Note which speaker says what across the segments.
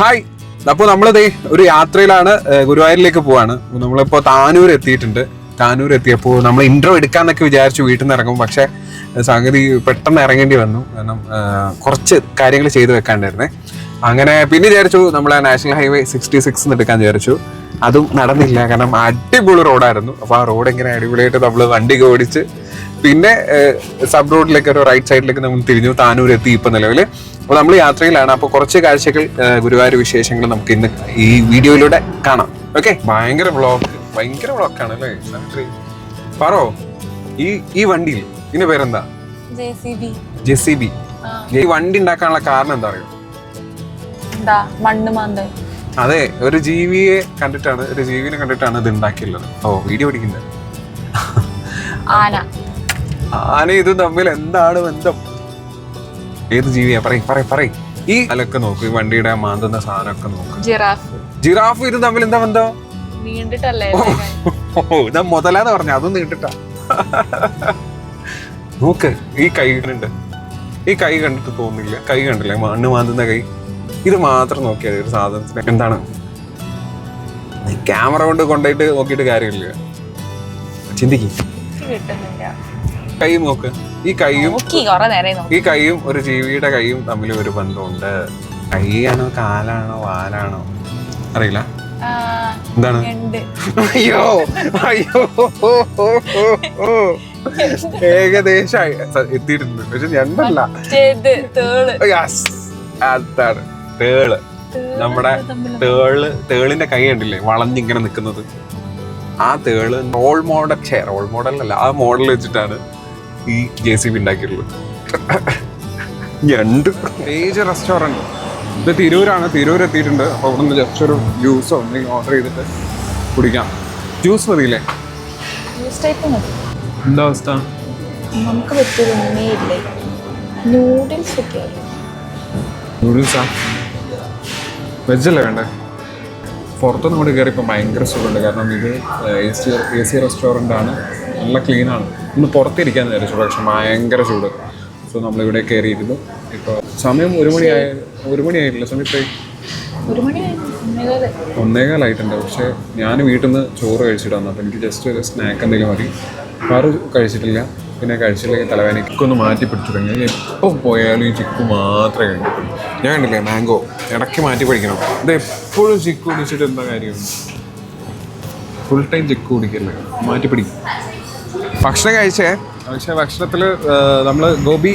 Speaker 1: Hi, അപ്പോൾ നമ്മളിതേ ഒരു യാത്രയിലാണ്, ഗുരുവായൂരിലേക്ക് പോവാണ്. നമ്മളിപ്പോൾ താനൂർ എത്തിയിട്ടുണ്ട്. താനൂർ എത്തിയപ്പോൾ നമ്മൾ ഇൻട്രോ എടുക്കാന്നൊക്കെ വിചാരിച്ചു വീട്ടിൽ നിന്ന് ഇറങ്ങും. പക്ഷെ സംഗതി പെട്ടെന്ന് ഇറങ്ങേണ്ടി വന്നു. കാരണം കുറച്ച് കാര്യങ്ങൾ ചെയ്തു വെക്കാണ്ടായിരുന്നേ. അങ്ങനെ പിന്നെ വിചാരിച്ചു നമ്മളെ നാഷണൽ ഹൈവേ 66 എടുക്കാൻ വിചാരിച്ചു. അതും നടന്നില്ല. കാരണം അടിപൊളി റോഡായിരുന്നു. അപ്പോൾ ആ റോഡ് ഇങ്ങനെ അടിപൊളിയായിട്ട് നമ്മൾ വണ്ടിയൊക്കെ ഓടിച്ച് പിന്നെ സബ് റോഡിലേക്ക് ഒരു റൈറ്റ് സൈഡിലേക്ക് നമ്മൾ തിരിഞ്ഞു. താനൂർ എത്തി ഇപ്പം നിലവിൽ. അപ്പോൾ നമ്മൾ യാത്രയിലാണ്. അപ്പോൾ കുറച്ച് കാഴ്ചകൾ, ഗുരുവായൂർ വിശേഷങ്ങൾ നമുക്ക് ഇന്ന് ഈ വീഡിയോയിലൂടെ കാണാം. ഓക്കെ. ഭയങ്കര ബ്ലോക്കാണ് അല്ലേ? പറോ ഈ വണ്ടിയിൽ ഇതിന്റെ പേരെന്താ? JCB. ഈ വണ്ടി ഉണ്ടാക്കാനുള്ള കാരണം എന്താ അറിയോ? അതെ, ഒരു ജീവിയെ കണ്ടിട്ടാണ് ഇത് ഉണ്ടാക്കിയുള്ളത്. ഓ, വീഡിയോ പിടിക്കുന്നത്. ആന ഇതും തമ്മിൽ എന്താണ് ബന്ധം? ഏത് ജീവിയാ? പറയ്. ഈ അലൊക്കെ നോക്കൂ, ഈ വണ്ടിയുടെ മാന്തുന്ന സാധനമൊക്കെ നോക്കൂ. ജിറാഫ് ഇതും തമ്മിൽ എന്താ ബന്ധം? ഓ, ഇതാ മുതലാന്ന് പറഞ്ഞ അതും നീണ്ടിട്ടാ. നോക്ക്, ഈ കൈ കണ്ടിട്ട് തോന്നില്ല. കൈ കണ്ടില്ലേ? മണ്ണ് മാന്തുന്ന കൈ. ഇത് മാത്രം നോക്കിയാൽ ഒരു സാധനത്തിന് എന്താണ്? ക്യാമറ കൊണ്ട് കൊണ്ടുപോയിട്ട് നോക്കിയിട്ട് കാര്യമില്ല. ചിന്തിക്കും. കൈ നോക്ക്. ഈ കൈയും ഒരു ജീവിയുടെ കൈയും തമ്മിൽ ഒരു ബന്ധമുണ്ട്. കൈയാണോ കാലാണോ വാലാണോ അറിയില്ല. എന്താണ്? അയ്യോ ഏകദേശം എത്തിയിട്ടുണ്ട്. പക്ഷെ ഞണ്ടല്ല, അതാണ് തേള്. നമ്മുടെ തേളിന്റെ കൈ കണ്ടില്ലേ വളഞ്ഞിങ്ങനെ നിൽക്കുന്നത്? ആ തേള് റോൾ മോഡൽ ആ മോഡൽ വെച്ചിട്ടാണ് ഈ JCB ഉണ്ടാക്കിയിട്ടുള്ളത്. ഞണ്ട്. മേജർ റെസ്റ്റോറൻറ്റ് ഇത് തിരൂരാണ്. തിരൂർ എത്തിയിട്ടുണ്ട്. അപ്പോൾ അവിടെ നിന്ന് ജസ്റ്റ് ഒരു ജ്യൂസോ എന്തെങ്കിലും ഓർഡർ ചെയ്തിട്ട് കുടിക്കാം. ജ്യൂസ് മതിയില്ലേ? എന്താ അവസ്ഥ? നൂഡിൽസാ? വെജല്ലേ വേണ്ടേ? പുറത്തുനിന്ന് കൂടി കയറിയപ്പോൾ ഭയങ്കര സുഖമുണ്ട്. കാരണം ഇത് AC റെസ്റ്റോറൻ്റ് ആണ്. നല്ല ക്ലീനാണ്. ഇന്ന് പുറത്തിരിക്കാന്ന് വിചാരിച്ചു, പക്ഷെ ഭയങ്കര ചൂട്. സോ നമ്മളിവിടെ കയറിയിരുന്നു. ഇപ്പോൾ സമയം 1 മണിയായിട്ടില്ല. സമയം ഇപ്പം 1:15 പക്ഷേ ഞാൻ വീട്ടിൽ നിന്ന് ചോറ് കഴിച്ചിട്ട് വന്നു. അപ്പോൾ എനിക്ക് ജസ്റ്റ് ഒരു സ്നാക്ക് എന്തെങ്കിലും മതി. വേറെ കഴിച്ചിട്ടില്ല. പിന്നെ കഴിച്ചില്ലെങ്കിൽ തലവേദനയ്ക്കൊന്ന് മാറ്റി പിടിച്ചു തുടങ്ങി. എപ്പോൾ പോയാലും ഈ ചിക്കു മാത്രമേ കഴിക്കത്തുള്ളൂ. ഞാൻ കണ്ടില്ലേ മാംഗോ ഇടയ്ക്ക് മാറ്റി പിടിക്കണം. ഇത് എപ്പോഴും ചിക്കു കുടിച്ചിട്ട് എന്താ കാര്യമാണ്? ഫുൾ ടൈം ചിക്കു കുടിക്കല്ലേ, മാറ്റി പിടിക്കും. ഭക്ഷണം കഴിച്ചേ. പക്ഷേ ഭക്ഷണത്തിൽ നമ്മൾ ഗോബി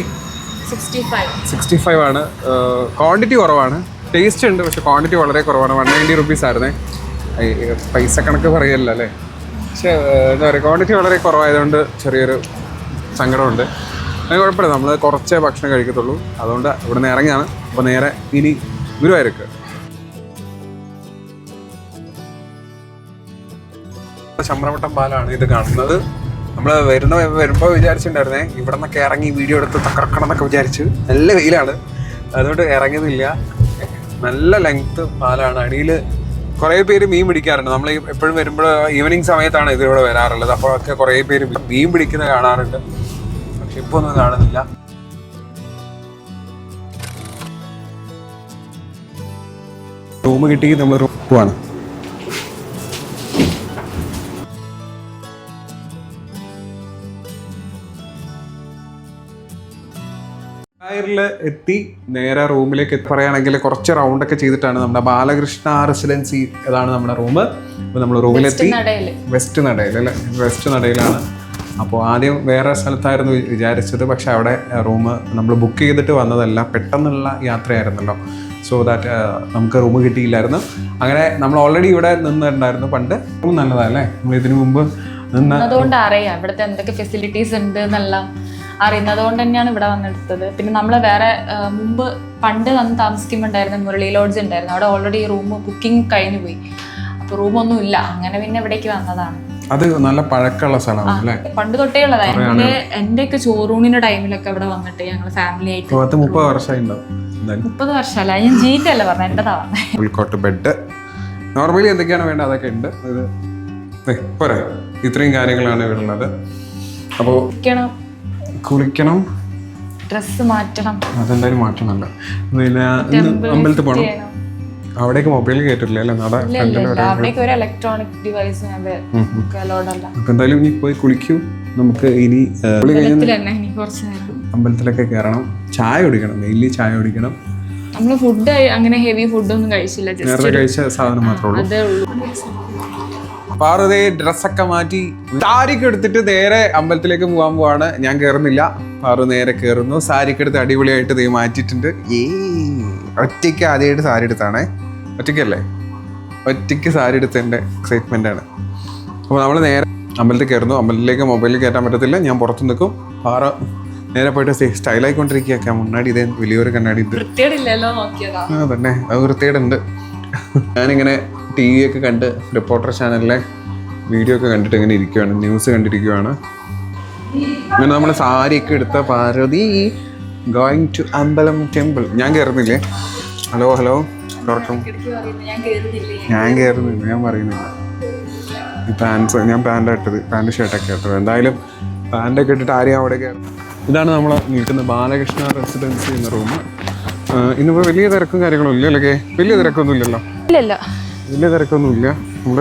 Speaker 1: 65 ആണ്. ക്വാണ്ടിറ്റി കുറവാണ്. ടേസ്റ്റ് ഉണ്ട്, പക്ഷെ ക്വാണ്ടിറ്റി വളരെ കുറവാണ്. 190 rupees ആയിരുന്നേ. പൈസ കണക്ക് പറയല്ല അല്ലേ? പക്ഷേ എന്താ പറയുക, ക്വാണ്ടിറ്റി വളരെ കുറവായതുകൊണ്ട് ചെറിയൊരു സങ്കടമുണ്ട്. അത് കുഴപ്പമില്ല, നമ്മൾ കുറച്ചേ ഭക്ഷണം കഴിക്കത്തുള്ളൂ. അതുകൊണ്ട് ഇവിടെ നിന്ന് ഇറങ്ങിയാണ്. അപ്പോൾ നേരെ ഇനി ഗുരുവായൂർക്ക്. ചമ്രവട്ടം പാലാണ് ഇത് കാണുന്നത്. നമ്മൾ വരുമ്പോൾ വിചാരിച്ചിട്ടുണ്ടായിരുന്നേ ഇവിടെ നിന്നൊക്കെ ഇറങ്ങി വീഡിയോ എടുത്ത് തകർക്കണം എന്നൊക്കെ വിചാരിച്ച്. നല്ല വെയിലാണ്, അതുകൊണ്ട് ഇറങ്ങുന്നില്ല. നല്ല ലെങ്ത് പാലാണ്. അടിയിൽ കുറേ പേര് മീൻ പിടിക്കാറുണ്ട്. നമ്മൾ എപ്പോഴും വരുമ്പോൾ ഈവനിങ് സമയത്താണ് ഇതിലൂടെ വരാറുള്ളത്. അപ്പോഴൊക്കെ കുറേ പേര് മീൻ പിടിക്കുന്നത് കാണാറുണ്ട്. പക്ഷെ ഇപ്പോൾ ഒന്നും കാണുന്നില്ല. റൂം കിട്ടി, നമ്മൾ റൂം പോവാണ്. ഗുരുവായൂരിൽ എത്തി നേരെ റൂമിലേക്ക് പറയുകയാണെങ്കിൽ കുറച്ച് റൗണ്ടൊക്കെ ചെയ്തിട്ടാണ് നമ്മുടെ ബാലകൃഷ്ണ റെസിഡൻസി ഇതാണ് നമ്മുടെ റൂം. അപ്പോൾ നമ്മൾ റൂമിലെത്തി. വെസ്റ്റ് നടയിൽ അല്ലേ? വെസ്റ്റ് നടയിലാണ്. അപ്പോൾ ആദ്യം വേറെ സ്ഥലത്തായിരുന്നു വിചാരിച്ചത്. പക്ഷെ അവിടെ റൂം നമ്മൾ ബുക്ക് ചെയ്തിട്ട് വന്നതല്ല, പെട്ടെന്നുള്ള യാത്രയായിരുന്നല്ലോ. സോ ദാറ്റ് നമുക്ക് റൂം കിട്ടിയില്ലായിരുന്നു. അങ്ങനെ നമ്മൾ ഓൾറെഡി ഇവിടെ നിന്നിട്ടുണ്ടായിരുന്നു പണ്ട്. റൂം നല്ലതല്ലേ? നമ്മൾ ഇതിനു മുമ്പ്
Speaker 2: അതുകൊണ്ട് അറിയാം ഇവിടുത്തെ എന്തൊക്കെ ഫെസിലിറ്റീസ് ഉണ്ട് എന്നെല്ലാം അറിയുന്നതുകൊണ്ട് തന്നെയാണ് ഇവിടെ വന്നെടുത്തത്. പിന്നെ നമ്മൾ വേറെ പണ്ട് വന്ന് താമസിക്കുമ്പോണ്ടായിരുന്നു മുരളി ലോഡ്ജ് ഉണ്ടായിരുന്നു. അവിടെ ഓൾറെഡി റൂം ബുക്കിംഗ് കഴിഞ്ഞു പോയി. അപ്പോൾ റൂമൊന്നും ഇല്ല. അങ്ങനെ പിന്നെ ഇവിടേക്ക് വന്നതാണ്.
Speaker 1: അത് നല്ല പഴക്കമുള്ള സ്ഥലമാണ്.
Speaker 2: പണ്ട് തൊട്ടേ ഉള്ളതാണ്. എന്റെയൊക്കെ ചോറൂണിന്റെ ടൈമിലൊക്കെ ഇവിടെ വന്നിട്ട് ഞങ്ങൾ ഫാമിലി ആയിട്ട്
Speaker 1: 30 വർഷമായിട്ടുണ്ടാവും.
Speaker 2: 30 വർഷമല്ല, ഞാൻ ജീറ്റല്ല പറഞ്ഞത്, എന്റെതാ പറഞ്ഞത്.
Speaker 1: ഉൾക്കോട്ട് ബെഡ് നോർമലി എന്തൊക്കെയാണ് വേണ്ടത് അതൊക്കെ ഉണ്ട്. പോരെ, ഇത്രയും കാര്യങ്ങളാണ് ഇവിടെ ഉള്ളത്. അപ്പോൾ കുളിക്കണം,
Speaker 2: ഡ്രസ്സ് മാറ്റണം.
Speaker 1: അതെന്തായാലും മാറ്റണമല്ലോ. പിന്നെ അമ്പലത്തിൽ പോകണം. അവിടേക്ക് മൊബൈൽ കയറ്റില്ല അല്ലേ? നട
Speaker 2: അവിടേക്ക് ഒരു ഇലക്ട്രോണിക് ഡിവൈസ് അലൗഡ് അല്ല.
Speaker 1: അപ്പൊ എന്തായാലും ഇനി പോയി കുളിക്കൂ. നമുക്ക് ഇനി അമ്പലത്തിലൊക്കെ കയറണം, ചായ കുടിക്കണം, മെയിൻലി ചായ കുടിക്കണം.
Speaker 2: നമ്മള് ഫുഡ് അങ്ങനെ ഹെവി ഫുഡൊന്നും കഴിച്ചില്ല,
Speaker 1: നേരത്തെ കഴിച്ച സാധനം മാത്രമേ
Speaker 2: അതേ ഉള്ളൂ.
Speaker 1: പാറുതേ ഡ്രസ്സൊക്കെ മാറ്റി സാരിക്ക് എടുത്തിട്ട് നേരെ അമ്പലത്തിലേക്ക് പോകാൻ പോവാണ്. ഞാൻ കയറുന്നില്ല, പാറു നേരെ കയറുന്നു. സാരിക്ക് എടുത്ത് അടിപൊളിയായിട്ട് ദേ മാറ്റിയിട്ടുണ്ട്. ഒറ്റയ്ക്ക് ആദ്യമായിട്ട് സാരി എടുത്താണേ. ഒറ്റയ്ക്കല്ലേ? ഒറ്റയ്ക്ക് സാരി എടുത്തതിൻ്റെ എക്സൈറ്റ്മെൻ്റ് ആണ്. അപ്പോൾ നമ്മൾ നേരെ അമ്പലത്തിൽ കയറുന്നു. അമ്പലത്തിലേക്ക് മൊബൈലിൽ കയറ്റാൻ പറ്റത്തില്ല, ഞാൻ പുറത്ത് നിൽക്കും. പാറ നേരെ പോയിട്ട് സ്റ്റൈലായിക്കൊണ്ടിരിക്കുക. മുന്നാടി ഇതേ വലിയൊരു കണ്ണാടി ഇത് തന്നെ, അത് വൃത്തികേടുണ്ട്. ഞാനിങ്ങനെ ടി വി ഒക്കെ കണ്ട് റിപ്പോർട്ടർ ചാനലിലെ വീഡിയോ ഒക്കെ കണ്ടിട്ട് ഇങ്ങനെ ഇരിക്കുകയാണ്, ന്യൂസ് കണ്ടിരിക്കുകയാണ്. ഇങ്ങനെ നമ്മൾ സാരിയൊക്കെ എടുത്ത പാർവതി ഗോയിങ് ടു അമ്പലം ടെമ്പിൾ. ഞാൻ കയറുന്നില്ലേ? ഹലോ ഹലോ തുറക്കും. ഞാൻ കയറുന്നില്ല, ഞാൻ പറയുന്നില്ല. ഈ പാൻസ് ഞാൻ പാൻറ്റായിട്ടത്, പാൻറ് ഷർട്ടൊക്കെ ഇട്ടത്. എന്തായാലും പാൻറ്റൊക്കെ ഇട്ടിട്ട് ആരെയും അവിടെ കയറും. ഇതാണ് നമ്മൾ നിൽക്കുന്ന ബാലകൃഷ്ണ റെസിഡൻസി എന്ന റൂം. ഇന്നിപ്പോൾ വലിയ തിരക്കും കാര്യങ്ങളും ഇല്ല അല്ലേ? വലിയ തിരക്കൊന്നും ഇല്ലല്ലോ? വലിയ തിരക്കൊന്നുമില്ല. നമ്മൾ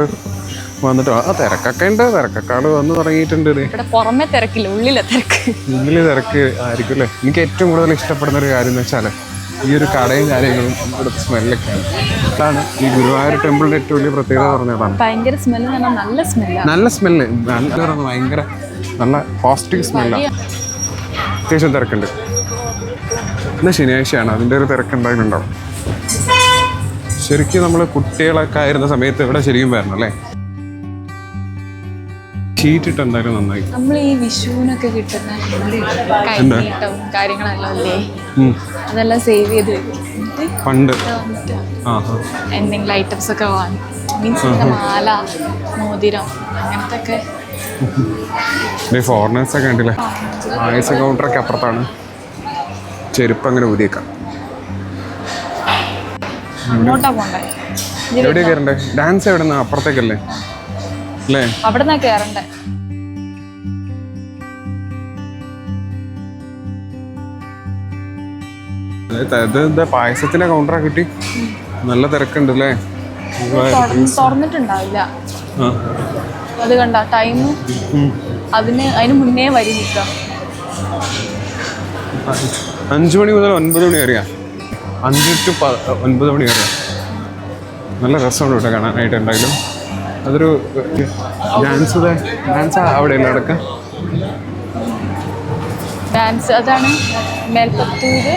Speaker 1: വന്നിട്ട് തിരക്കൊക്കെ ഉണ്ട്, തിരക്കൊക്കെ വന്ന് തുടങ്ങിയിട്ടുണ്ട്.
Speaker 2: പുറമെ തിരക്കില്ല, ഉള്ളിലെ
Speaker 1: തിരക്ക് ആയിരിക്കും അല്ലേ? എനിക്ക് ഏറ്റവും കൂടുതൽ ഇഷ്ടപ്പെടുന്ന ഒരു കാര്യം എന്ന് വെച്ചാൽ ഈ ഒരു കടയും കാര്യങ്ങളും ഇവിടുത്തെ സ്മെല്ലൊക്കെയാണ്. അതാണ് ഈ ഗുരുവായൂർ ടെമ്പിളിന്റെ ഏറ്റവും വലിയ പ്രത്യേകത പറഞ്ഞതാണ്.
Speaker 2: ഭയങ്കര സ്മെല്ല്,
Speaker 1: നല്ല സ്മെല്ല്, ഭയങ്കര നല്ല പോസിറ്റീവ് സ്മെല്ലാണ്. അത്യാവശ്യം തിരക്കുണ്ട്. ഇന്ന് ശനിയാഴ്ചയാണ്, അതിൻ്റെ ഒരു തിരക്കുണ്ടായിട്ടുണ്ടാവും. ശരിക്കും നമ്മൾ കുട്ടികളൊക്കെ ആയിരുന്ന സമയത്ത് ഇവിടെ ശരിക്കും വരണം അല്ലേ? ഷീറ്റിട്ട് എന്തായാലും നന്നായി.
Speaker 2: നമ്മൾ ഈ വിഷുവിനൊക്കെ കിട്ടുന്ന കൈനീട്ടവും കാര്യങ്ങളെല്ലാം അല്ലേ, അതെല്ലാം സേവ് ചെയ്ത്
Speaker 1: പണ്ട്
Speaker 2: എന്തെങ്കിലും ഐറ്റംസ് ഒക്കെ വാങ്ങി, മീൻസ് മാല, മോതിരം അങ്ങനത്തെ ഒക്കെ.
Speaker 1: ഫോറിനേഴ്സൊക്കെ ഉണ്ടല്ലേ? ആയുസ് കൗണ്ടറൊക്കെ അപ്പുറത്താണ്. ചെരുപ്പ് അങ്ങനെ ഊതിയേക്കാം. എവിടെയാ കയറണ്ടേ? ഡാൻസ് എവിടെ നിന്നാ? അപ്പുറത്തേക്കല്ലേ അല്ലേ?
Speaker 2: അവിടെ നിന്നാ കയറണ്ടേ?
Speaker 1: എന്താ പായസത്തിന്റെ കൗണ്ടറാ കിട്ടി? നല്ല തിരക്കുണ്ട് അല്ലേ?
Speaker 2: തുറന്നിട്ടുണ്ടാവില്ല. അത് കണ്ട ടൈം അതിന് മുന്നേ വരി നിൽക്കാം.
Speaker 1: 5 മണി മുതൽ 9 മണി വരെയാ. 5 to 9 മണി വരെ. നല്ല രസമുണ്ട് ഇവിടെ കാണാനായിട്ട്. എന്തായാലും അതൊരു ഡാൻസ് അവിടെയല്ല അടക്കം.
Speaker 2: ഡാൻസ് അതാണ് മേൽപ്പത്തൂര്.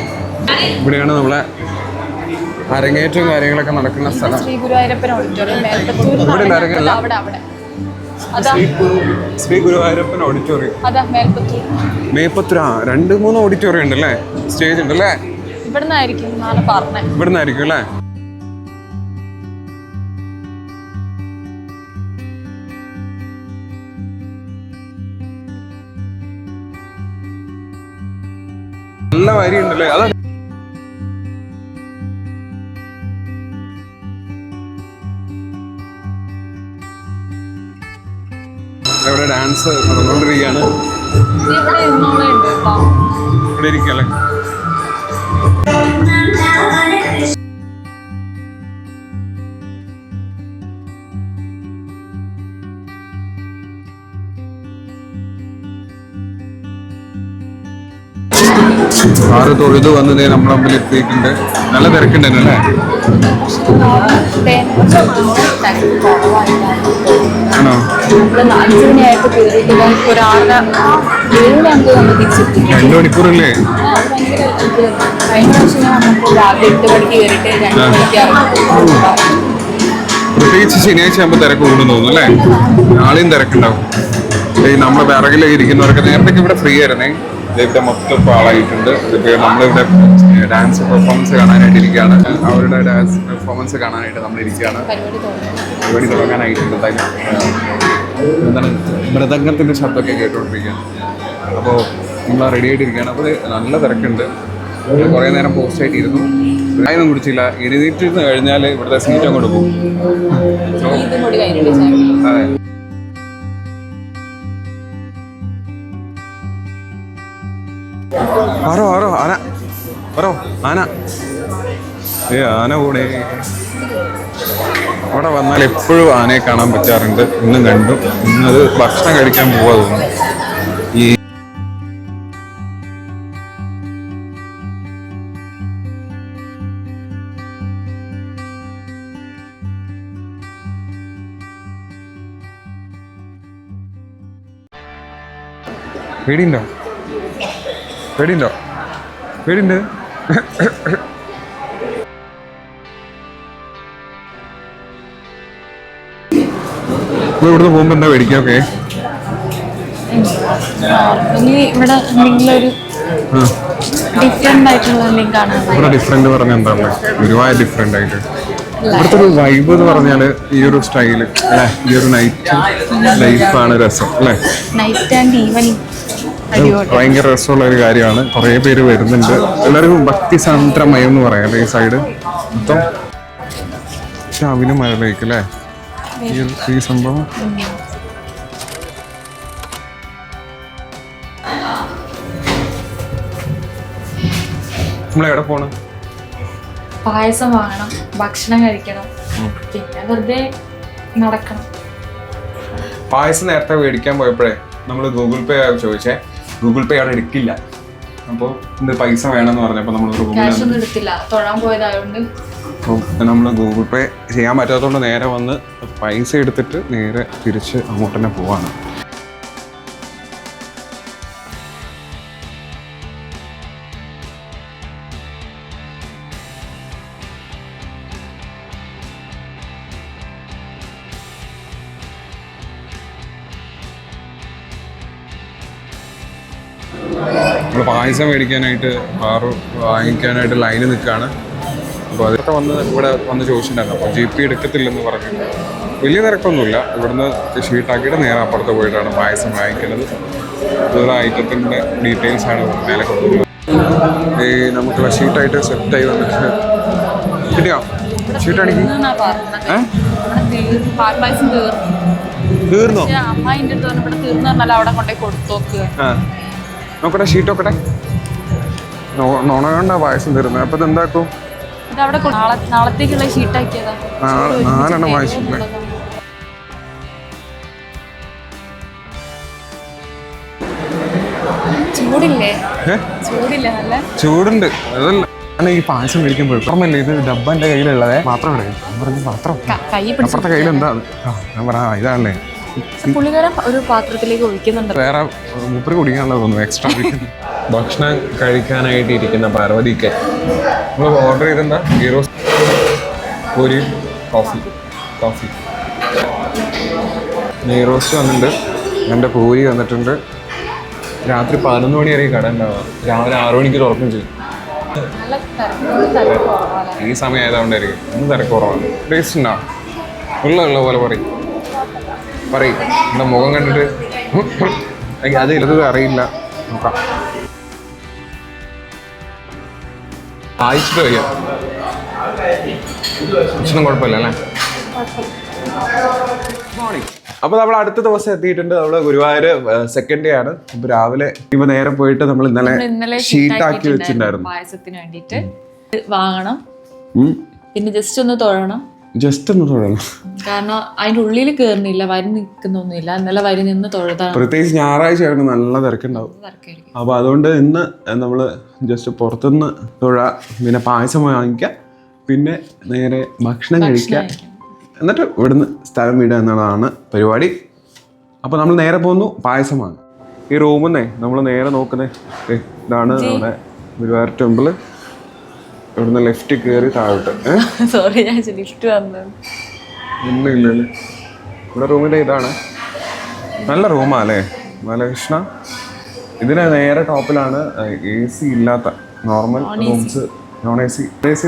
Speaker 1: ഇവിടെയാണ് നമ്മളെ അരങ്ങേറ്റവും കാര്യങ്ങളൊക്കെ നടക്കുന്ന സ്ഥലം.
Speaker 2: ശ്രീ ഗുരുവായൂരപ്പൻ ഓഡിറ്റോറിയം മേൽപ്പത്തൂർ.
Speaker 1: ഇവിടെ അരങ്ങല്ല, ശ്രീ ഗുരുവായൂരപ്പൻ ഓഡിറ്റോറിയം.
Speaker 2: അതാ മേൽപ്പത്തൂർ.
Speaker 1: മേപ്പത്തൂർ 2-3 ഓഡിറ്റോറിയം ഉണ്ടല്ലേ? സ്റ്റേജ് ഉണ്ടല്ലേ?
Speaker 2: ഇവിടുന്നായിരിക്കും നാളെ പറഞ്ഞേ.
Speaker 1: ഇവിടുന്നായിരിക്കും അല്ലേ? നല്ല വരി ഉണ്ടല്ലേ? അതാ ഇവിടെ ഡാൻസ് നടന്നുകൊണ്ടിരിക്കുകയാണ്. ഇവിടെ ഇരിക്കല്ലേ? ആറ് തൊഴുത് വന്നത് നമ്മുടെ മുമ്പിൽ എത്തിയിട്ടുണ്ട്. നല്ല തിരക്കുണ്ടല്ലേ? ആണോ? 2 മണിക്കൂറല്ലേ? പ്രത്യേകിച്ച് ശനിയാഴ്ച ആകുമ്പോൾ തിരക്ക് കൂടുന്നു തോന്നുന്നു അല്ലേ? നാളെയും തിരക്കുണ്ടാവും. നമ്മളെ പിറകിലേക്ക് ഇരിക്കുന്നവർക്ക് നേരത്തെ ഇവിടെ ഫ്രീ ആയിരുന്നേ. ഇവിടെ മൊത്തം ഇപ്പോൾ ആളായിട്ടുണ്ട്. നമ്മളിവിടെ ഡാൻസ് പെർഫോമൻസ് കാണാനായിട്ട് ഇരിക്കുകയാണ്. അവരുടെ ഡാൻസ് പെർഫോമൻസ് കാണാനായിട്ട് നമ്മൾ ഇരിക്കുകയാണ്. പരിപാടി തുടങ്ങാനായിട്ടുണ്ട്. എന്താണ് മൃദംഗത്തിൻ്റെ ശബ്ദമൊക്കെ കേട്ടുകൊണ്ടിരിക്കുകയാണ്. അപ്പോൾ നമ്മൾ റെഡി ആയിട്ടിരിക്കുകയാണ്. അപ്പോൾ നല്ല തിരക്കുണ്ട്. കുറേ നേരം പോസ്റ്റായിട്ട് ഇരുന്നു. ചായൊന്നും കുടിച്ചില്ല. എഴുന്നേറ്റിരുന്ന് കഴിഞ്ഞാൽ ഇവിടുത്തെ സീറ്റ് അങ്ങോട്ട് പോകും. അതെ. ആന ആന പോണേ. അവിടെ വന്നാൽ എപ്പോഴും ആനയെ കാണാൻ പറ്റാറുണ്ട്. ഇന്നും കണ്ടു. ഇന്നത് ഭക്ഷണം കഴിക്കാൻ പോവാ തോന്നുന്നു. ഈ പേടിയുണ്ടോ? പേടിയുണ്ടോ? പേടിയുണ്ട്. ഇവിടുന്ന് പോകുമ്പോ എന്താ മേടിക്കാം? ഓക്കെ,
Speaker 2: ഇവിടെ എന്തെങ്കിലും ഒരു ഡിഫറെന്റ് ആയിട്ടുള്ള എന്തെങ്കിലും കാണാൻ.
Speaker 1: ഇവിടെ ഡിഫറെന്റ് പറഞ്ഞ എന്താണ്? ഗുരുവായൂർ ഡിഫറെന്റ് ആയിട്ട് ഇവിടുത്തെ ഒരു വൈബ് എന്ന് പറഞ്ഞാല് ഈ ഒരു സ്റ്റൈല് അല്ലെ, ഈ ഒരു നൈറ്റ് ലൈഫാണ് രസം അല്ലെ.
Speaker 2: നൈറ്റ് ആൻഡ് ഈവനിങ്
Speaker 1: ഭയങ്കര രസമുള്ള ഒരു കാര്യമാണ്. കുറെ പേര് വരുന്നുണ്ട്. എല്ലാവർക്കും ഭക്തി സാന്ദ്രമയം എന്ന് പറയാം ഈ സൈഡ് മൊത്തം. രാവിലെ മഴയിലേക്ക് അല്ലേ ഈ സംഭവം. നമ്മളെവിടെ പോണം?
Speaker 2: പായസം വാങ്ങണം, ഭക്ഷണം കഴിക്കണം, പിന്നെ വെറുതെ നടക്കണം.
Speaker 1: പായസം നേരത്തെ മേടിക്കാൻ പോയപ്പോഴേ നമ്മൾ ഗൂഗിൾ പേ ചോദിച്ചേ. ഗൂഗിൾ പേ അവിടെ എടുക്കില്ല. അപ്പോൾ എന്ത് പൈസ വേണമെന്ന് പറഞ്ഞപ്പോൾ നമ്മൾ
Speaker 2: ക്യാഷ് ഒന്നും എടുത്തില്ല, തൊഴാൻ പോയതായോണ്ട്.
Speaker 1: അപ്പോൾ നമ്മൾ ഗൂഗിൾ പേ ചെയ്യാൻ പറ്റാത്തതുകൊണ്ട് നേരെ വന്ന് പൈസ എടുത്തിട്ട് നേരെ തിരിച്ച് അങ്ങോട്ട് തന്നെ പോവാണ്. നമ്മൾ പായസം മേടിക്കാനായിട്ട് വാങ്ങിക്കാനായിട്ട് ലൈനിൽ നിൽക്കുകയാണ്. അപ്പോൾ അതൊക്കെ ഇവിടെ വന്ന് ചോദിച്ചിട്ടുണ്ടായിരുന്നു. അപ്പോൾ GP എടുക്കത്തില്ലെന്ന് പറഞ്ഞിട്ട് വലിയ തിരക്കൊന്നുമില്ല. ഇവിടുന്ന് ഷീട്ടാക്കിയിട്ട് നേരെ അപ്പുറത്ത് പോയിട്ടാണ് പായസം വാങ്ങിക്കുന്നത്. അതുപോലെ ഐറ്റത്തിൻ്റെ ഡീറ്റെയിൽസാണ് മേലെ കൊടുക്കുന്നത്. ഈ നമുക്കുള്ള ഷീറ്റായിട്ട് സെറ്റായി വന്നിട്ട് കിട്ടിയോ? ഷീട്ടാണെങ്കിൽ തീർന്നോ? നോക്കട്ടെ, ഷീറ്റ് നോക്കട്ടെ. നോണ കൊണ്ടാ പായസം തരുന്നത്. അപ്പൊ എന്താക്കും?
Speaker 2: നാളത്തേക്കുള്ള ഷീറ്റാക്കിയതാ.
Speaker 1: 4 വാങ്ങിച്ചിട്ടുണ്ട്.
Speaker 2: ചൂടില്ലേ? നല്ല ചൂടുണ്ട്.
Speaker 1: അതല്ല, ഈ പായസം മേടിക്കുമ്പോൾ പുറമല്ലേ ഇത് ഡബ്ബ എന്റെ കയ്യിലുള്ളതേ മാത്രം പാത്രം അപ്പുറത്തെ കയ്യിൽ എന്താ? ഞാൻ പറയാ ഇതാണല്ലേ.
Speaker 2: പുള്ളിക്കാരൻ ഒരു പാത്രത്തിലേക്ക് ഒഴിക്കുന്നുണ്ട്.
Speaker 1: വേറെ മുപ്പര് കുടിക്കാനുള്ള തോന്നുന്നു എക്സ്ട്രാ. ഭക്ഷണം കഴിക്കാനായിട്ട് ഇരിക്കുന്ന പാർവതിക്ക് നമ്മൾ ഓർഡർ ചെയ്തെന്താ? Ghee roast, puri, coffee. Ghee roast വന്നിട്ടുണ്ട്, എൻ്റെ പൂരി വന്നിട്ടുണ്ട്. രാത്രി 11 മണി വരെ കട ഉണ്ടാവുക. രാവിലെ 6 മണിക്ക് തുറക്കും ചെയ്യും. ഈ സമയം ആയതുകൊണ്ടായിരിക്കും ഇന്ന് തിരക്ക് കുറവാണ്. ടേസ്റ്റ് ഉണ്ടോ? ഉള്ള പോലെ പറയും എൻ്റെ മുഖം കണ്ടിട്ട് അത് ഇല്ലത് അറിയില്ല. നോക്കാം, അയച്ചിട്ട് വയ്യ. ഭക്ഷണം കുഴപ്പമില്ല അല്ലേ? മോർണിംഗ്. അപ്പോൾ നമ്മൾ അടുത്ത ദിവസം എത്തിയിട്ടുണ്ട്. നമ്മള് ഗുരുവായൂർ സെക്കൻഡ് ഡേ ആണ്. ഇപ്പൊ രാവിലെ നേരെ പോയിട്ട് നമ്മൾ ഇന്നലെ ഷീറ്റാക്കി വെച്ചിട്ടുണ്ടായിരുന്നു.
Speaker 2: പായസത്തിന് വേണ്ടിട്ട് വാങ്ങണം, പിന്നെ ജസ്റ്റ് ഒന്ന് തൊഴണം. കാരണം അതിന്റെ ഉള്ളിൽ കേറുന്നില്ല, വരി നിൽക്കുന്നൊന്നുമില്ല. ഇന്നലെ വരി നിന്ന് തൊഴുതാണ്.
Speaker 1: പ്രത്യേകിച്ച് ഞായറാഴ്ച ആയിരുന്നു, നല്ല തിരക്കുണ്ടാവും. അപ്പൊ അതുകൊണ്ട് ഇന്ന് നമ്മള് ജസ്റ്റ് പുറത്തുനിന്ന് തൊഴാ, പിന്നെ പായസം വാങ്ങിക്കാം, പിന്നെ നേരെ ഭക്ഷണം കഴിക്കാം, എന്നിട്ട് ഇവിടുന്ന് സ്ഥലം വിടുക എന്നുള്ളതാണ് പരിപാടി. അപ്പോൾ നമ്മൾ നേരെ പോകുന്നു പായസം വാങ്ങാൻ. ഈ റൂമെന്നേ നമ്മൾ നേരെ നോക്കുന്നത് ഇതാണ് നമ്മുടെ ഗുരുവായൂർ ടെമ്പിള്. ഇവിടുന്ന് ലെഫ്റ്റ് കയറി താഴോട്ട്.
Speaker 2: സോറി, ഞാൻ ലിഫ്റ്റ് വന്നത്
Speaker 1: ഒന്നുമില്ലല്ലേ. ഇവിടെ റൂമിൻ്റെ ഇതാണ്. നല്ല റൂമാ അല്ലേ ബാലകൃഷ്ണ? ഇതിന് നേരെ ടോപ്പിലാണ് AC ഇല്ലാത്ത normal rooms, non AC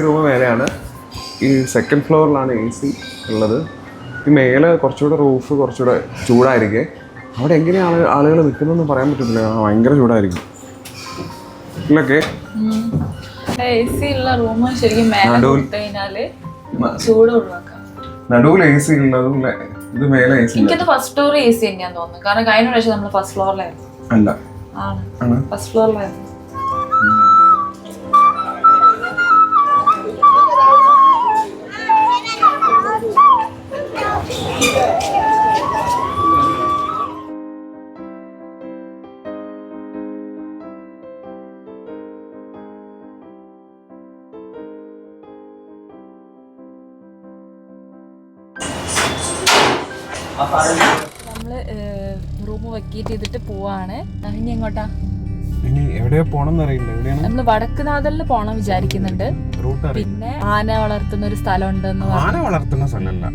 Speaker 1: room മേലെയാണ്. ഈ സെക്കൻഡ് ഫ്ലോറിലാണ് AC ഉള്ളത്. ഈ മേലെ കുറച്ചുകൂടെ റൂഫ് കുറച്ചുകൂടെ ചൂടായിരിക്കേ. അവിടെ എങ്ങനെയാണ് ആളുകൾ നിൽക്കുന്നതെന്ന് പറയാൻ പറ്റത്തില്ല, ഭയങ്കര ചൂടായിരിക്കും. ഇല്ലൊക്കെ
Speaker 2: AC ഉള്ള റൂം ശരിക്കും ചൂട് ഒഴിവാക്കാം.
Speaker 1: നടുവിൽ AC ഉള്ളതും ഇത് മേലെ AC.
Speaker 2: എനിക്കത് ഫസ്റ്റ് ഫ്ലോർ AC തന്നെയാന്ന് തോന്നുന്നു. കാരണം കഴിഞ്ഞ പ്രാവശ്യം നമ്മൾ ഫസ്റ്റ് ഫ്ലോറിലായിരുന്നു.
Speaker 1: അല്ല,
Speaker 2: ഫസ്റ്റ് ഫ്ലോറിലായിരുന്നു. നമ്മള് റൂം വെക്കേറ്റ് ചെയ്തിട്ട് പോവാണ്. ഇനി എങ്ങോട്ടാ?
Speaker 1: ഇനി എവിടെയാ പോണം അറിയില്ല. എവിടെയാണ്?
Speaker 2: നമ്മള് വടക്കുനാഥലിൽ പോണം വിചാരിക്കുന്നുണ്ട്. പിന്നെ ആന വളർത്തുന്ന ഒരു സ്ഥലം ഉണ്ടെന്ന്
Speaker 1: ആന വളർത്തുന്ന സ്ഥലമല്ല,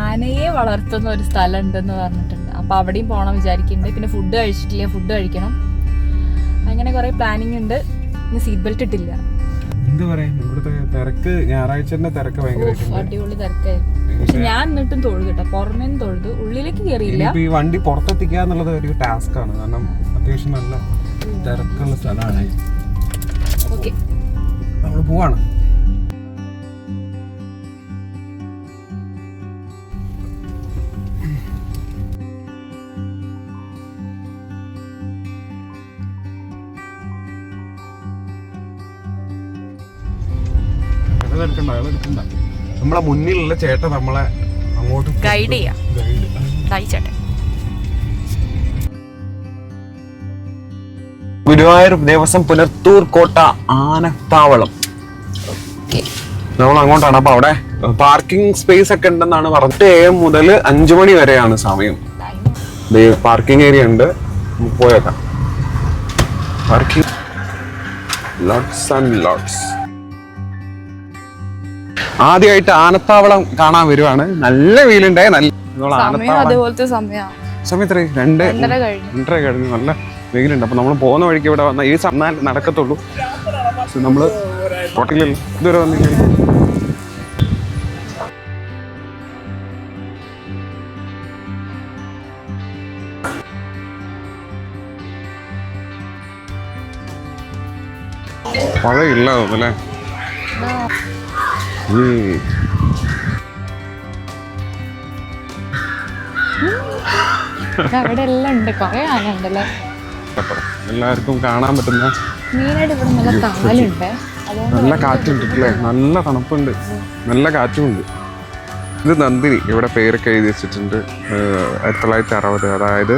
Speaker 2: ആനയെ വളർത്തുന്ന ഒരു സ്ഥലം ഉണ്ടെന്ന് പറഞ്ഞിട്ടുണ്ട്. അപ്പൊ അവിടെയും പോണം വിചാരിക്കുന്നുണ്ട്. പിന്നെ ഫുഡ് കഴിച്ചിട്ടില്ല, ഫുഡ് കഴിക്കണം. അങ്ങനെ കുറെ പ്ലാനിങ് ഉണ്ട്. ഇനി സീറ്റ് ബെൽറ്റ് ഇട്ടില്ല.
Speaker 1: എന്ത് പറയാ, ഇവിടുത്തെ തിരക്ക് ഞായറാഴ്ചന്റെ തിരക്ക് ഭയങ്കരമായിട്ടുണ്ട്.
Speaker 2: അടിപൊളി തിരക്കായിരുന്നു. പക്ഷെ ഞാൻ എന്നിട്ടും തൊഴുതു കേട്ടോ, പുറമേന്ന് തൊഴുതു, ഉള്ളിലേക്ക് കയറിയില്ല.
Speaker 1: ഈ വണ്ടി പുറത്തെത്തിക്കുക എന്നുള്ളത് ഒരു ടാസ്ക് ആണ്. കാരണം അത്യാവശ്യം നല്ല തിരക്കുള്ള സ്ഥലമാണ്.
Speaker 2: ഓക്കെ,
Speaker 1: നമ്മൾ പോവാണ്. നമ്മളെ മുന്നിലുള്ള ചേട്ടൻ നമ്മളെ അങ്ങോട്ട്
Speaker 2: ഗൈഡ് ചെയ്യാം. ചേട്ടൻ
Speaker 1: ഗുരുവായൂർ ദേവസ്വം പുനർത്തൂർ കോട്ട ആനത്താവളം. നമ്മൾ അങ്ങോട്ടാണ്. അപ്പൊ അവിടെ പാർക്കിംഗ് സ്പേസ് ഒക്കെ ഉണ്ടെന്നാണ് പറഞ്ഞിട്ട്. 8 AM മുതൽ 5 മണി വരെയാണ് സമയം. പാർക്കിംഗ് ഏരിയ ഉണ്ട്, പോയേക്കാം. Parking lots and lots. ആദ്യമായിട്ട് ആനത്താവളം കാണാൻ വരുവാണ്. നല്ല വെയിലുണ്ടായി.
Speaker 2: അതുപോലത്തെ സമയത്ത്
Speaker 1: 2:30 കഴിഞ്ഞു. നല്ല വെയിലുണ്ട്. അപ്പൊ നമ്മൾ പോകുന്ന വഴിക്ക് ഇവിടെ വന്ന ഈ സമയം നടക്കത്തുള്ളൂ. നമ്മള് കോട്ടയിലല്ല, ഇതുവരെ വന്നില്ല. പഴയില്ല തോന്നല്ലേ.
Speaker 2: അവിടെ എല്ലാം ഉണ്ട്, കൊറേ ആന ഉണ്ടല്ലേ.
Speaker 1: എല്ലാവർക്കും കാണാൻ പറ്റുന്ന
Speaker 2: മെയിനായിട്ട് ഇവിടെ നല്ല കാലുണ്ട്,
Speaker 1: നല്ല കാറ്റുണ്ട് അല്ലേ, നല്ല തണുപ്പുണ്ട്, നല്ല കാറ്റുമുണ്ട്. ഇത് നന്ദിനി. ഇവിടെ പേരൊക്കെ എഴുതി വെച്ചിട്ടുണ്ട്. 1960, അതായത്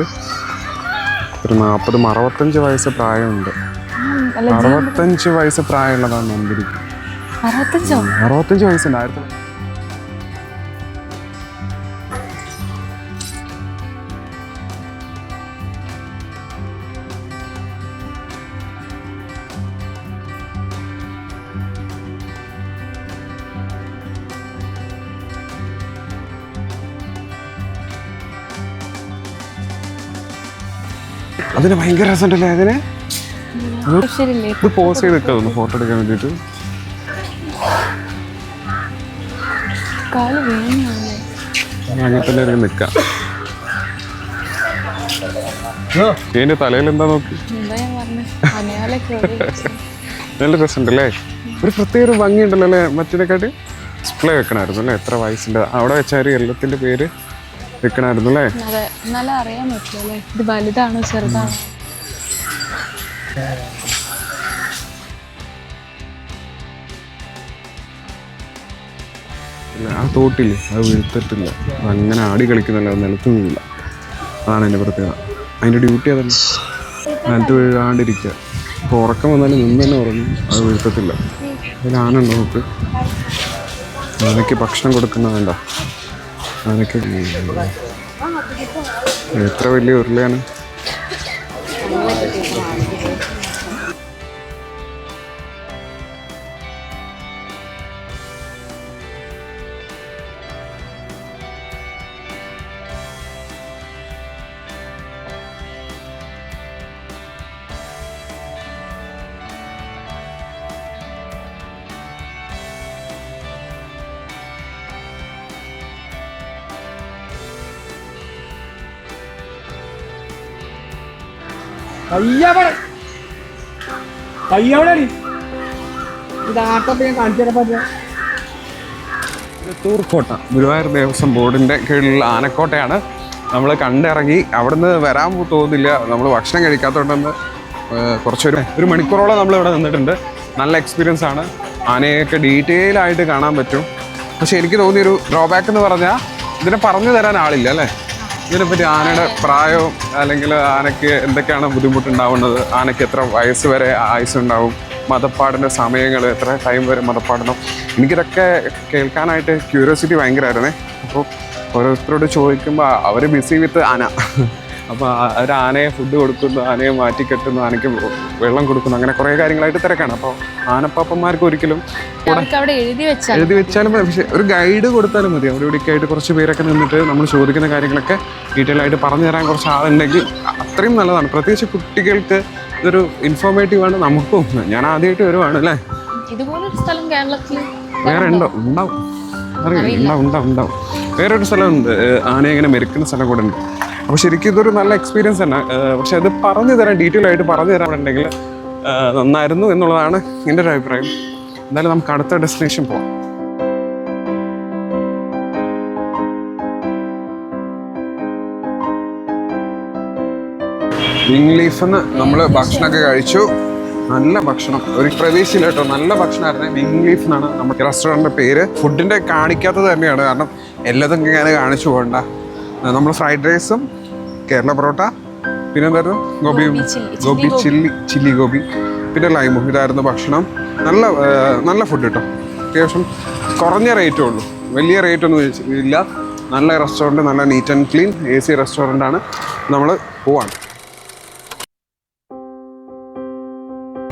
Speaker 1: ഒരു 40-65 വയസ്സ് പ്രായമുണ്ട്. 65 വയസ്സ് പ്രായമുള്ളതാണ് നന്ദിനി. 65 വയസ്സുണ്ട്. അതിന് ഭയങ്കര രസമുണ്ടല്ലേ. അതിന് ഇത് പോസ് ചെയ്ത് നിൽക്കാതൊന്ന് ഫോട്ടോ എടുക്കാൻ വേണ്ടിട്ട്. അങ്ങനെ നിക്കാം. ഇതിന്റെ തലയിൽ എന്താ നോക്കി. നല്ല രസമുണ്ടല്ലേ. ഒരു പ്രത്യേക ഒരു ഭംഗിയുണ്ടല്ലോ അല്ലേ. മറ്റേനെക്കാട്ടി ഡിസ്പ്ലേ വെക്കണമായിരുന്നു അല്ലേ. എത്ര വയസ്സിന്റെ അവിടെ വെച്ചാൽ എല്ലാത്തിന്റെ പേര് വെക്കണമായിരുന്നു അല്ലേ.
Speaker 2: അറിയാൻ പറ്റില്ലേ ഇത് വലുതാണോ ചെറുതാണോ.
Speaker 1: ആ തോട്ടില്ലേ, അത് വീഴ്ത്തിട്ടില്ല. അങ്ങനെ ആടി കളിക്കുന്നില്ല, അത് നിലത്ത് വീഴില്ല. അതാണ് എൻ്റെ പ്രത്യേകത. അതിൻ്റെ ഡ്യൂട്ടി അതല്ല, നിലത്ത് വീഴാണ്ടിരിക്കുക. അപ്പോൾ ഉറക്കം വന്നാലും നിന്ന് തന്നെ ഉറങ്ങും, അത് വീഴ്ത്തത്തില്ല. അതിൽ ആനുണ്ടോ നോക്ക്. ആനയ്ക്ക് ഭക്ഷണം കൊടുക്കുന്ന വേണ്ട. ആനയ്ക്ക് എത്ര വലിയ ഉരുളയാണ്. തൂർക്കോട്ട ഗുരുവായൂർ ദേവസ്വം ബോർഡിന്റെ കീഴിലുള്ള ആനക്കോട്ടയാണ്. നമ്മൾ കണ്ടിറങ്ങി. അവിടുന്ന് വരാൻ തോന്നില്ല, നമ്മൾ ഭക്ഷണം കഴിക്കാത്തതുകൊണ്ടെന്ന് ഒരു മണിക്കൂറോളം നമ്മൾ ഇവിടെ നിന്നിട്ടുണ്ട്. നല്ല എക്സ്പീരിയൻസ് ആണ്. ആനയൊക്കെ ഡീറ്റെയിൽ ആയിട്ട് കാണാൻ പറ്റും. പക്ഷെ എനിക്ക് തോന്നിയൊരു ഡ്രോബാക്ക് എന്ന് പറഞ്ഞാൽ ഇതിനെ പറഞ്ഞു തരാൻ ആളില്ല അല്ലേ? ഇതിനെപ്പറ്റി ആനയുടെ പ്രായവും അല്ലെങ്കിൽ ആനയ്ക്ക് എന്തൊക്കെയാണ് ബുദ്ധിമുട്ടുണ്ടാവുന്നത്, ആനയ്ക്ക് എത്ര വയസ്സ് വരെ ആയുസ്സുണ്ടാവും, മതപ്പാടിൻ്റെ സമയങ്ങൾ, എത്ര ടൈം വരെ മതപ്പാടണം, എനിക്കിതൊക്കെ കേൾക്കാനായിട്ട് ക്യൂരിയോസിറ്റി ഭയങ്കരമായിരുന്നേ. അപ്പോൾ ഓരോരുത്തരോട് ചോദിക്കുമ്പോൾ അവർ ബിസി വിത്ത് ആന. അപ്പോൾ അവർ ആനയെ ഫുഡ് കൊടുക്കുന്നു, ആനയെ മാറ്റിക്കെട്ടുന്നു, ആനയ്ക്ക് വെള്ളം കൊടുക്കുന്നു, അങ്ങനെ കുറേ കാര്യങ്ങളായിട്ട് തിരക്കാണ്. അപ്പോൾ ആനപ്പാപ്പന്മാർക്ക് ഒരിക്കലും എഴുതി വെച്ചാലും പക്ഷേ ഒരു ഗൈഡ് കൊടുത്താലും മതി. അവിടെ ഇവിടേക്ക് ആയിട്ട് കുറച്ച് പേരൊക്കെ നിന്നിട്ട് നമ്മൾ ചോദിക്കുന്ന കാര്യങ്ങളൊക്കെ ഡീറ്റെയിൽ ആയിട്ട് പറഞ്ഞു തരാൻ കുറച്ച് ആളുണ്ടെങ്കിൽ അത്രയും നല്ലതാണ്. പ്രത്യേകിച്ച് കുട്ടികൾക്ക് ഇതൊരു ഇൻഫോർമേറ്റീവാണ്. നമുക്കും, ഞാൻ ആദ്യമായിട്ട് വരുവാണ് അല്ലേ.
Speaker 2: ഇതുപോലൊരു സ്ഥലം കേരളത്തിൽ
Speaker 1: വേറെ ഉണ്ടാവും അറിയില്ല, ഉണ്ടാവും. വേറൊരു സ്ഥലമുണ്ട്, ആനയെ ഇങ്ങനെ മെരുക്കുന്ന സ്ഥലം കൂടെ ഉണ്ട്. അപ്പോൾ ശരിക്കും ഇതൊരു നല്ല എക്സ്പീരിയൻസ് തന്നെ. പക്ഷെ അത് പറഞ്ഞു തരാൻ, ഡീറ്റെയിൽ ആയിട്ട് പറഞ്ഞു തരാനുണ്ടെങ്കിൽ നന്നായിരുന്നു എന്നുള്ളതാണ് എൻ്റെ ഒരു അഭിപ്രായം. എന്തായാലും നമുക്ക് അടുത്ത ഡെസ്റ്റിനേഷൻ പോവാം. വിങ് ലീഫിന്ന് നമ്മൾ ഭക്ഷണമൊക്കെ കഴിച്ചു. നല്ല ഭക്ഷണം, ഒരു പ്രതീക്ഷയില്ല കേട്ടോ, നല്ല ഭക്ഷണമായിരുന്നു. വിങ് ലീഫ് എന്നാണ് നമ്മുടെ റെസ്റ്റോറൻറ്റിൻ്റെ പേര്. ഫുഡിൻ്റെ കാണിക്കാത്തത് തന്നെയാണ്, കാരണം എല്ലാതും ഞാൻ കാണിച്ചു പോകണ്ട. നമ്മൾ ഫ്രൈഡ് റൈസും കേരള പൊറോട്ട, പിന്നെ എന്തായിരുന്നു ഗോബി ചില്ലി ഗോബി, പിന്നെ ലൈമും, ഇതായിരുന്നു ഭക്ഷണം. നല്ല ഫുഡ് കേട്ടോ. അത്യാവശ്യം കുറഞ്ഞ റേറ്റേ ഉള്ളൂ, വലിയ റേറ്റ് ഒന്നും ഇല്ല. നല്ല റെസ്റ്റോറൻറ്റ്, നല്ല നീറ്റ് ആൻഡ് ക്ലീൻ AC റെസ്റ്റോറൻ്റാണ്. നമ്മൾ പോവാണ്.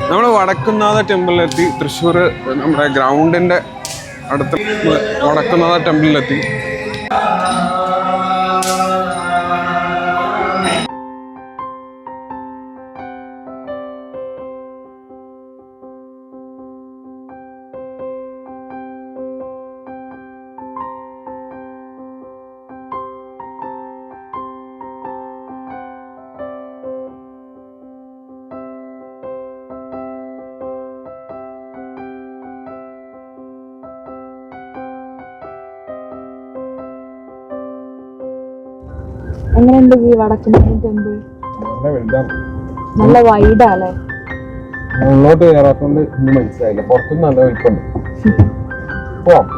Speaker 1: നമ്മൾ വടക്കുന്നാഥ ടെമ്പിളിലെത്തി. തൃശ്ശൂർ നമ്മുടെ ഗ്രൗണ്ടിൻ്റെ അടുത്ത് വടക്കുന്നാഥ ടെമ്പിളിലെത്തി.
Speaker 2: എങ്ങനെയുണ്ട് ഈ വടക്കുന്നാഥ ടെമ്പിൾ? നല്ല വൈഡാ അല്ലേ?
Speaker 1: ഉള്ളോട്ട് കയറാത്തോണ്ട് ഇന്ന് മനസ്സിലായില്ല, പുറത്തുനിന്ന് നല്ല വലിപ്പമുണ്ട്. പോവാം.